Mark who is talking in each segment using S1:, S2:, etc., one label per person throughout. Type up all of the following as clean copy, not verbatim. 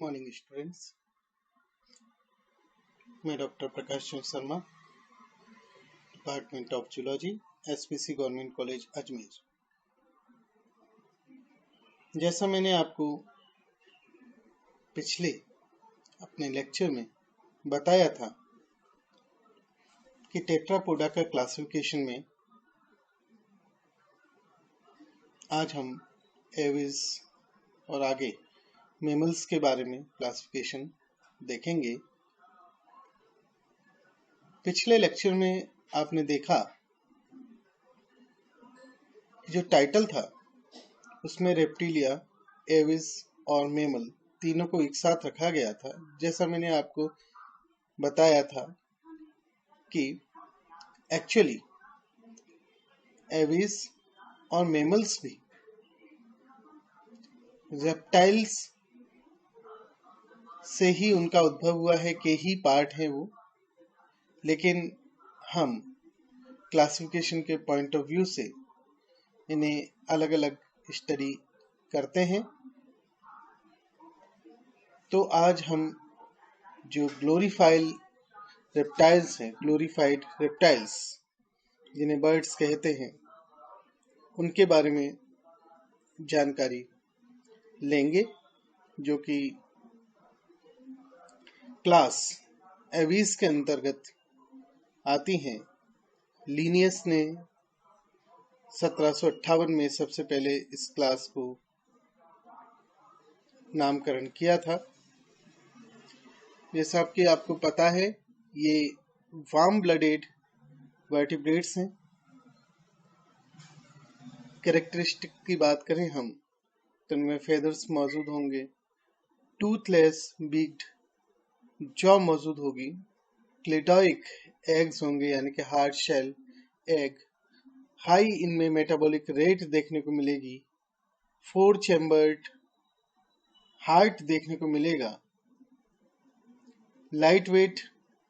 S1: Morning students. मैं doctor Prakash Chandra Sharma, department of zoology, SPC government college Ajmer. जैसा मैंने आपको पिछले अपने लेक्चर में बताया था कि टेट्रापोडा का क्लासिफिकेशन में आज हम एविस और आगे मैमल्स के बारे में क्लासिफिकेशन देखेंगे। पिछले लेक्चर में आपने देखा जो टाइटल था उसमें रेप्टिलिया, एविस और मैमल तीनों को एक साथ रखा गया था। जैसा मैंने आपको बताया था कि एक्चुअली एविस और मैमल्स भी रेप्टाइल्स से ही उनका उद्भव हुआ है, के ही पार्ट है वो, लेकिन हम क्लासिफिकेशन के पॉइंट ऑफ व्यू से इन्हें अलग अलग स्टडी करते हैं। तो आज हम जो ग्लोरीफाइड रेप्टाइल्स जिन्हें बर्ड्स कहते हैं, उनके बारे में जानकारी लेंगे, जो कि क्लास एविस के अंतर्गत आती हैं। लिनियस ने 1758 में सबसे पहले इस क्लास को नामकरण किया था। जैसा कि आपको पता है, ये वार्म ब्लडेड वर्टिब्रेट्स हैं। कैरेक्टरिस्टिक की बात करें हम तो इनमें फेदर्स मौजूद होंगे, टूथलेस बिग्ड जॉ मौजूद होगी, क्लेटोइक एग्स होंगे यानी कि हार्ड शेल एग, हाई इनमें मेटाबॉलिक रेट देखने को मिलेगी, 4 चैम्बर्ड हार्ट देखने को मिलेगा, light weight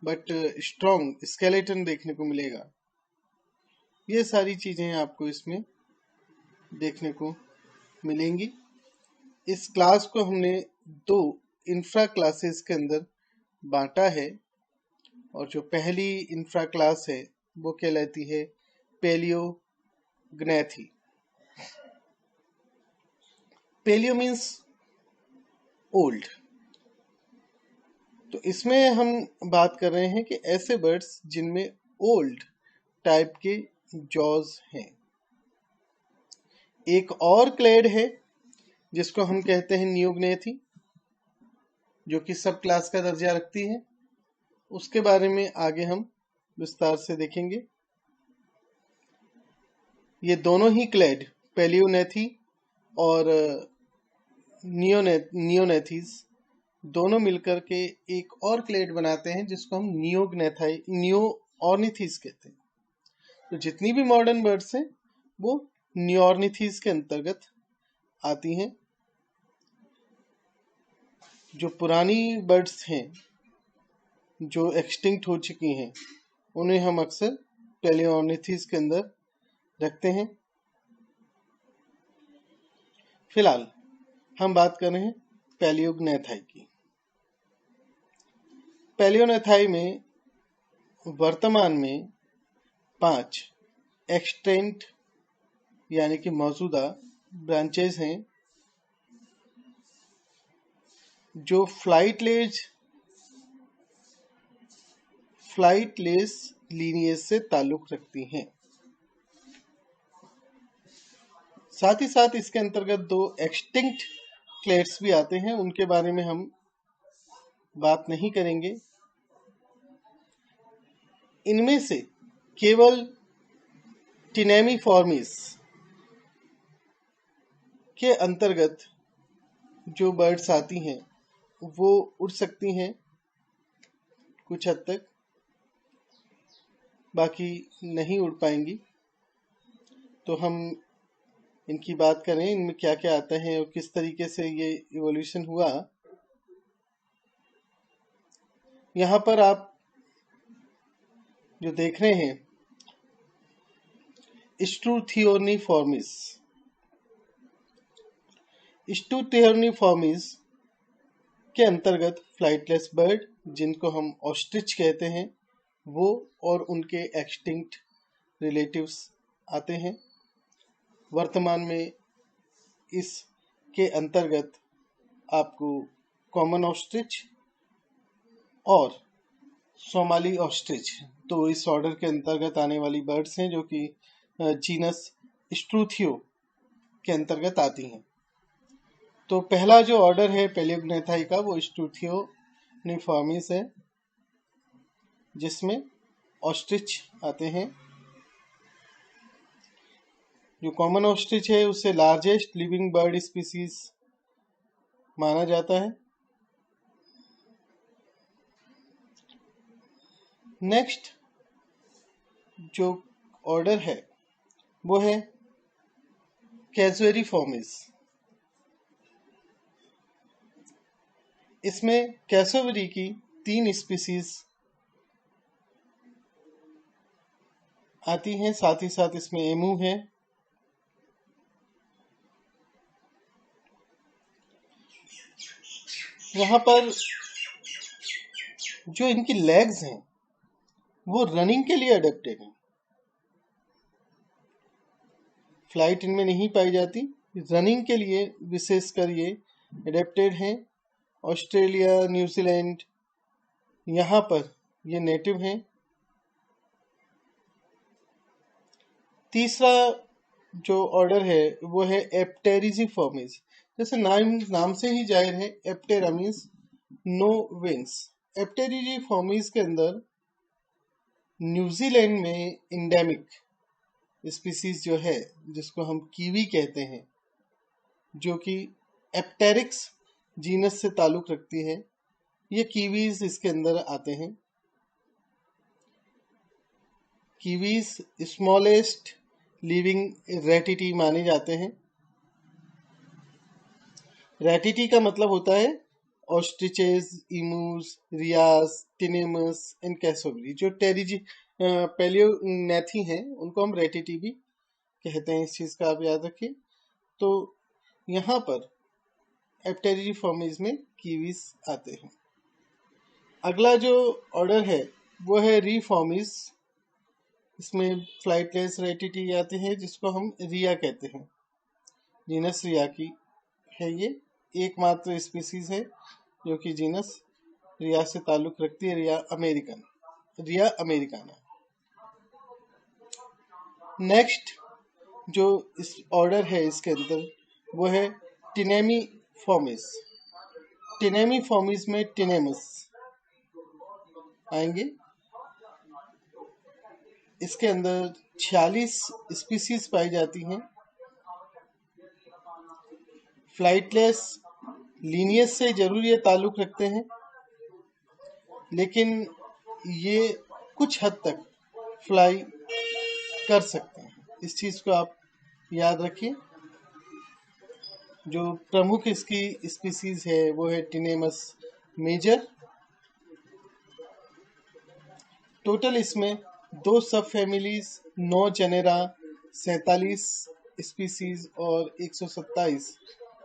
S1: but strong skeleton देखने को मिलेगा। ये सारी चीजें आपको इसमें देखने को मिलेंगी। इस क्लास को हमने 2 इंफ्रा क्लासेस के अंदर बांटा है, और जो पहली इंफ्रा क्लास है वो कहलाती है पैलियोग्नैथी। Palaeo means old. तो इसमें हम बात कर रहे हैं कि ऐसे बर्ड्स जिनमें ओल्ड टाइप के जॉज हैं। एक और क्लेड है जिसको हम कहते हैं नियोग्नैथी, जो कि सब क्लास का दर्जा रखती है। उसके बारे में आगे हम विस्तार से देखेंगे। ये दोनों ही क्लेड, पैलियोग्नैथी और नियोग्नैथीज, दोनों मिलकर के एक और क्लेड बनाते हैं जिसको हम नियोऑर्निथीज कहते हैं। तो जितनी भी मॉडर्न बर्ड्स हैं वो नियोऑर्निथीज के अंतर्गत आती हैं। जो पुरानी बर्ड्स हैं जो एक्सटिंक्ट हो चुकी हैं, उन्हें हम अक्सर पैलियोऑर्निथीज के अंदर रखते हैं। फिलहाल हम बात कर रहे हैं पैलियोग्नैथी की। पैलियोग्नैथी में वर्तमान में 5 एक्सटेंट यानी कि मौजूदा ब्रांचेस हैं जो फ्लाइटलेस लीनिएज से ताल्लुक रखती हैं। साथ ही साथ इसके अंतर्गत 2 एक्सटिंक्ट क्लेड्स भी आते हैं, उनके बारे में हम बात नहीं करेंगे। इनमें से केवल टिनेमीफॉर्मिस के अंतर्गत जो बर्ड्स आती हैं वो उड़ सकती हैं कुछ हद तक, बाकी नहीं उड़ पाएंगी। तो हम इनकी बात करें, इनमें क्या क्या आता है और किस तरीके से ये इवोल्यूशन हुआ। यहाँ पर आप जो देख रहे हैं स्टूथियोर्निफॉर्मिस के अंतर्गत फ्लाइटलेस बर्ड, जिनको हम ऑस्ट्रिच कहते हैं, वो और उनके एक्सटिंक्ट रिलेटिव्स आते हैं। वर्तमान में इसके अंतर्गत आपको कॉमन ऑस्ट्रिच और सोमाली ऑस्ट्रिच, तो इस ऑर्डर के अंतर्गत आने वाली बर्ड्स हैं, जो कि जीनस स्ट्रूथियो के अंतर्गत आती हैं। तो पहला जो ऑर्डर है पैलियोग्नेथाई का, वो स्ट्रूथियोनिफॉर्मिस है, जिसमें ऑस्ट्रिच आते हैं। जो कॉमन ऑस्ट्रिच है उससे लार्जेस्ट लिविंग बर्ड स्पीसीज माना जाता है। नेक्स्ट जो ऑर्डर है वो है कैसुएरिफॉर्मिस। इसमें कैसोवरी की 3 स्पीसीज आती हैं, साथ ही साथ इसमें एमू है। यहाँ पर जो इनकी लेग्स हैं वो रनिंग के लिए अडेप्टेड हैं। फ्लाइट इनमें नहीं पाई जाती, रनिंग के लिए विशेषकर ये अडेप्टेड हैं। ऑस्ट्रेलिया, न्यूजीलैंड, यहाँ पर ये नेटिव हैं। तीसरा जो ऑर्डर है वो है एप्टेरिजिफॉर्मिस। जैसे नाम से ही जाहिर है, एप्टेरा मीन्स नो विंग्स। एप्टेरिजिफॉर्मिस के अंदर न्यूजीलैंड में इंडेमिक स्पीसीज जो है, जिसको हम कीवी कहते हैं, जो कि एप्टेरिक्स जीनस से ताल्लुक रखती है, ये कीवीज इसके अंदर आते हैं। कीवीज स्मॉलेस्ट लिविंग रेटिटी माने जाते हैं। रेटिटी का मतलब होता है ऑस्ट्रिचेस, इमूस, रियास, टिनेमस एंड कैसोवरी। जो पैलियोग्नेथी हैं उनको हम रेटिटी भी कहते हैं, इस चीज का आप याद रखिए। तो यहाँ पर एप्टेरिजिफॉर्मिस में कीवीज आते हैं। अगला जो ऑर्डर है वो है रीफॉर्मिस। इसमें फ्लाइटलेस रेटिटी आते हैं, जिसको हम रिया कहते हैं। जीनस रिया की है, ये एकमात्र स्पीसीज है जो कि जीनस रिया से ताल्लुक रखती है, रिया अमेरिकाना। नेक्स्ट जो इस ऑर्डर है इसके अंदर वो है टिनेमीफॉर्मिस। टिनेमीफॉर्मिस में टिनेमस आएंगे। इसके अंदर 46 स्पीसीज पाई जाती हैं। फ्लाइटलेस लीनियस से जरूर ये ताल्लुक रखते हैं, लेकिन ये कुछ हद तक फ्लाई कर सकते हैं। इस चीज को आप याद रखिए। जो प्रमुख इसकी स्पीसीज है वो है टिनेमस मेजर। टोटल इसमें 2 सब फैमिलीज, 9 जेनेरा, 47 स्पीसीज और 127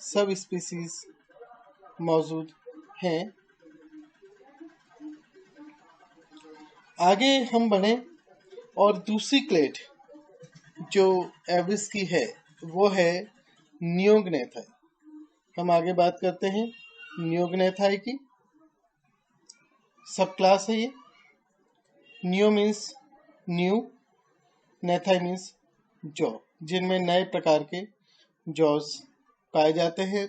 S1: सब स्पीसीज मौजूद हैं। आगे हम बढ़े और दूसरी क्लेड जो एविस की है वो है नियोग्नेथाई। हम आगे बात करते हैं नियोग्नेथाई की। सब क्लास है ये। नियो मीन्स न्यू, नेथाई मीन्स जॉ, जिनमें नए प्रकार के जॉज पाए जाते हैं।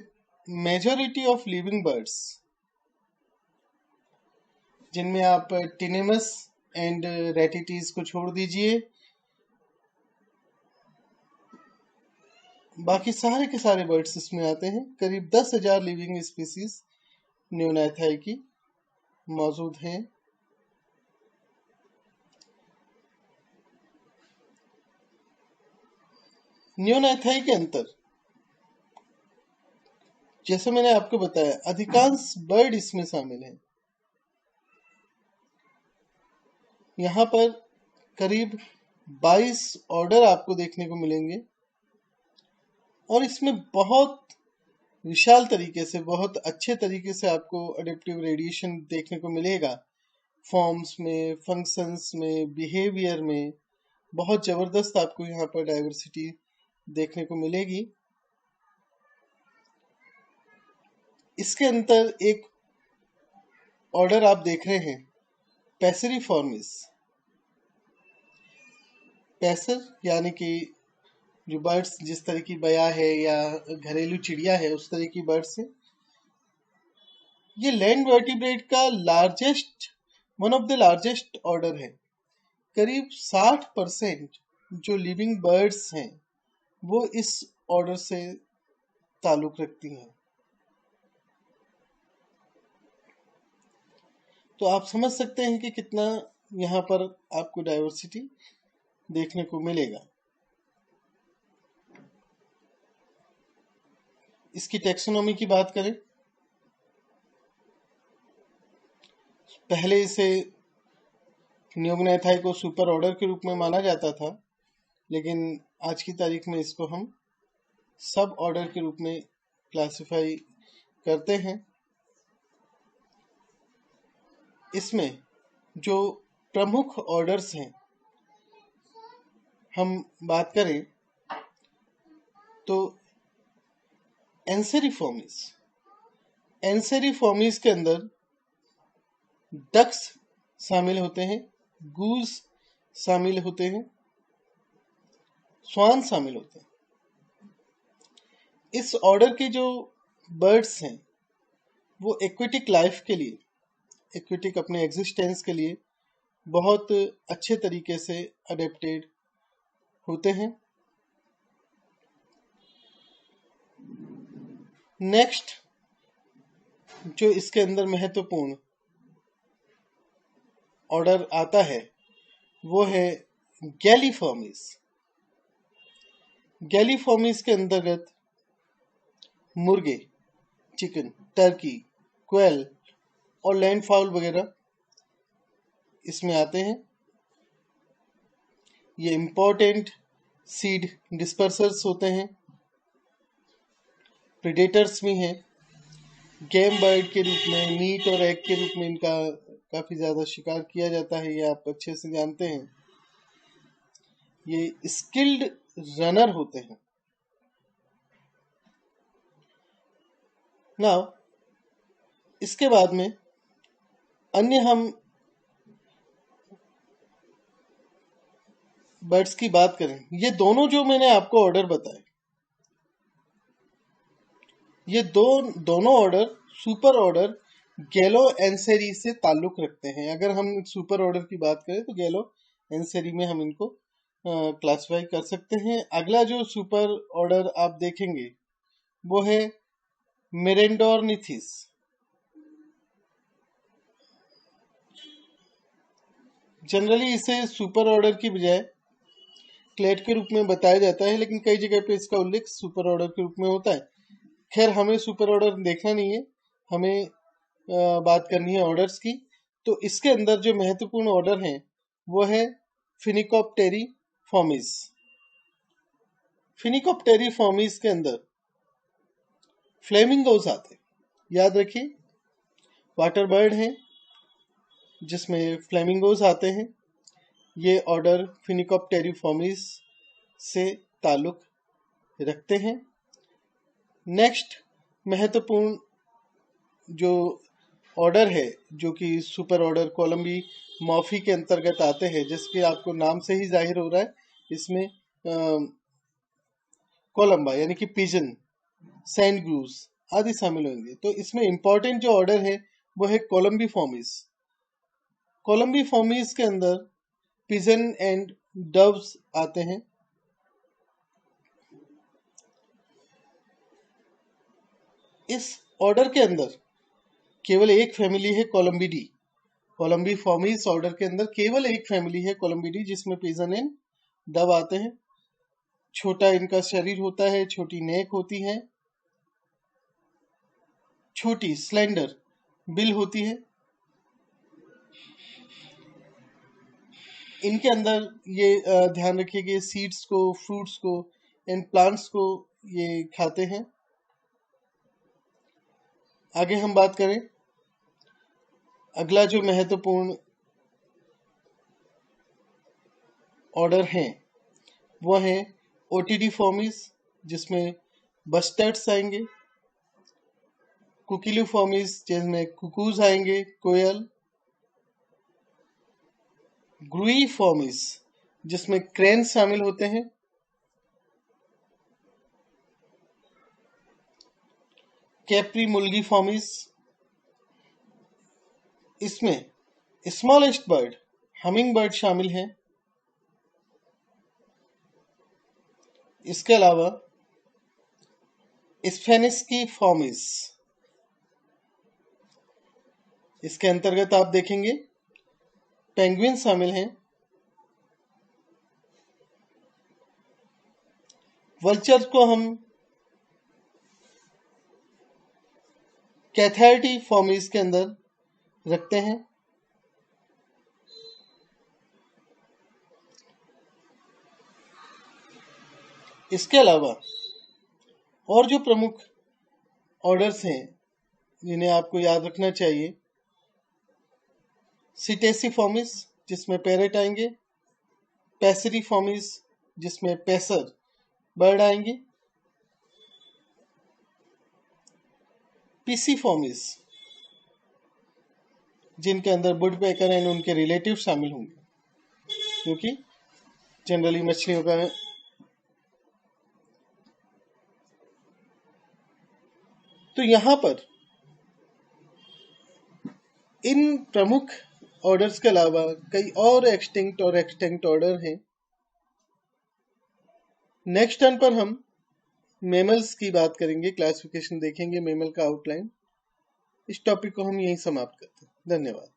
S1: मेजॉरिटी ऑफ लिविंग बर्ड्स, जिनमें आप टिनेमस एंड रेटिटीज को छोड़ दीजिए, बाकी सारे के सारे बर्ड्स इसमें आते हैं। करीब 10,000 लिविंग स्पीसीज नियोग्नेथाई की मौजूद हैं। नियोग्नेथाई के अंतर, जैसे मैंने आपको बताया, अधिकांश बर्ड इसमें शामिल हैं। यहाँ पर करीब 22 ऑर्डर आपको देखने को मिलेंगे और इसमें बहुत विशाल तरीके से, बहुत अच्छे तरीके से आपको अडेप्टिव रेडिएशन देखने को मिलेगा। फॉर्म्स में, फंक्शंस में, बिहेवियर में बहुत जबरदस्त आपको यहाँ पर डाइवर्सिटी देखने को मिलेगी। इसके अंदर एक ऑर्डर आप देख रहे हैं, पैसेरिफॉर्मिस। पैसर यानी कि जो बर्ड्स, जिस तरह की बया है या घरेलू चिड़िया है, उस तरह की बर्ड्स है। ये लैंड वर्टिब्रेट का one of the largest order है। करीब 60% जो लिविंग बर्ड्स हैं वो इस ऑर्डर से ताल्लुक रखती हैं। तो आप समझ सकते हैं कि कितना यहाँ पर आपको डाइवर्सिटी देखने को मिलेगा। इसकी टेक्सोनॉमी की बात करें, पहले इसे नियोगनैथाई को सुपर ऑर्डर के रूप में माना जाता था, लेकिन आज की तारीख में इसको हम सब ऑर्डर के रूप में क्लासिफाई करते हैं। इसमें जो प्रमुख ऑर्डर्स हैं, हम बात करें तो एंसेरिफॉर्मिस के अंदर डक्स शामिल होते हैं, गूज शामिल होते हैं, स्वान शामिल होते हैं। इस ऑर्डर के जो बर्ड्स हैं वो एक्वेटिक लाइफ के लिए, एक्वेटिक अपने एग्जिस्टेंस के लिए बहुत अच्छे तरीके से अडेप्टेड होते हैं। नेक्स्ट जो इसके अंदर महत्वपूर्ण ऑर्डर आता है वो है गैलीफॉर्मिस। गैलीफॉर्मिस के अंतर्गत मुर्गे, चिकन, टर्की, क्वेल और लैंड फाउल वगैरह इसमें आते हैं। ये इम्पोर्टेंट सीड डिस्पर्सर्स होते हैं, प्रेडेटर्स भी हैं। गेम बर्ड के रूप में, मीट और एग के रूप में इनका काफी ज्यादा शिकार किया जाता है, ये आप अच्छे से जानते हैं। ये स्किल्ड रनर होते हैं। नाउ इसके बाद में अन्य हम बर्ड्स की बात करें, ये दोनों जो मैंने आपको ऑर्डर बताए, ये दोनों ऑर्डर सुपर ऑर्डर गैलोएंसेरी से ताल्लुक रखते हैं। अगर हम सुपर ऑर्डर की बात करें तो गैलोएंसेरी में हम इनको क्लासिफाई कर सकते हैं। अगला जो सुपर ऑर्डर आप देखेंगे वो है मेरेंडोर्निथिस। जनरली इसे सुपर ऑर्डर की बजाय क्लेड के रूप में बताया जाता है, लेकिन कई जगह पे इसका उल्लेख सुपर ऑर्डर के रूप में होता है। खैर, हमें सुपर ऑर्डर देखना नहीं है, हमें बात करनी है ऑर्डर्स की। तो इसके अंदर जो महत्वपूर्ण ऑर्डर हैं वो है फिनिकोप्टेरिफॉर्मिस। फिनिकोप्टेरिफॉर्मिस के अंदर फ्लेमिंगोज आते हैं। याद रखिए, वाटर बर्ड हैं जिसमें फ्लेमिंगोज आते हैं। ये ऑर्डर फिनिकोप्टेरिफॉर्मिस से ताल्लुक रखते हैं। नेक्स्ट महत्वपूर्ण जो ऑर्डर है, जो कि सुपर ऑर्डर कोलम्बी मॉर्फी के अंतर्गत आते हैं, जिसके आपको नाम से ही जाहिर हो रहा है, इसमें कोलम्बा यानी कि पिजन, सैंड ग्रूस आदि शामिल होंगे। तो इसमें इंपॉर्टेंट जो ऑर्डर है वो है कोलम्बिफॉर्मिस। कोलम्बिफॉर्मिस के अंदर पिजन एंड डव्स आते हैं। इस ऑर्डर के अंदर केवल एक फैमिली है कोलम्बिडी। कोलम्बिफॉर्मिस ऑर्डर के अंदर केवल एक फैमिली है कोलम्बिडी, जिसमें पिजन एंड डव आते हैं। छोटा इनका शरीर होता है, छोटी नेक होती है, छोटी स्लेंडर बिल होती है। इनके अंदर ये ध्यान रखिए कि सीड्स को, फ्रूट्स को एंड प्लांट्स को ये खाते हैं। आगे हम बात करें, अगला जो महत्वपूर्ण ऑर्डर हैं वो है ओटिडी फॉर्मिस, जिसमें बस्टर्ड्स आएंगे, कुकिलू फॉर्मिस जिसमें कुकूज आएंगे, कोयल, ग्रुई फॉर्मिस जिसमें क्रेन शामिल होते हैं, कैप्री मुल्गी फॉर्मिस, इसमें स्मॉलेस्ट बर्ड हमिंग बर्ड शामिल हैं। इसके अलावा स्फेनिस्की फॉर्मिस, इसके अंतर्गत आप देखेंगे पेंगुइन शामिल हैं, वल्चर को हम कैथार्टी फॉर्मिस के अंदर रखते हैं। इसके अलावा और जो प्रमुख ऑर्डर्स हैं जिन्हें आपको याद रखना चाहिए, सिटेसी फॉर्मिस जिसमें पैरेट आएंगे, पैसरी फॉर्मिस जिसमें पैसर बर्ड आएंगे, पीसी फॉर्मिस जिनके अंदर वुडपेकर एंड उनके रिलेटिव शामिल होंगे, क्योंकि जनरली मछलियों का तो यहां पर इन प्रमुख ऑर्डर्स के अलावा कई और एक्सटिंक्ट और एक्सटिंक्ट ऑर्डर हैं। नेक्स्ट टर्न पर हम मेमल्स की बात करेंगे, क्लासिफिकेशन देखेंगे मेमल का आउटलाइन। इस टॉपिक को हम यहीं समाप्त करते हैं। धन्यवाद।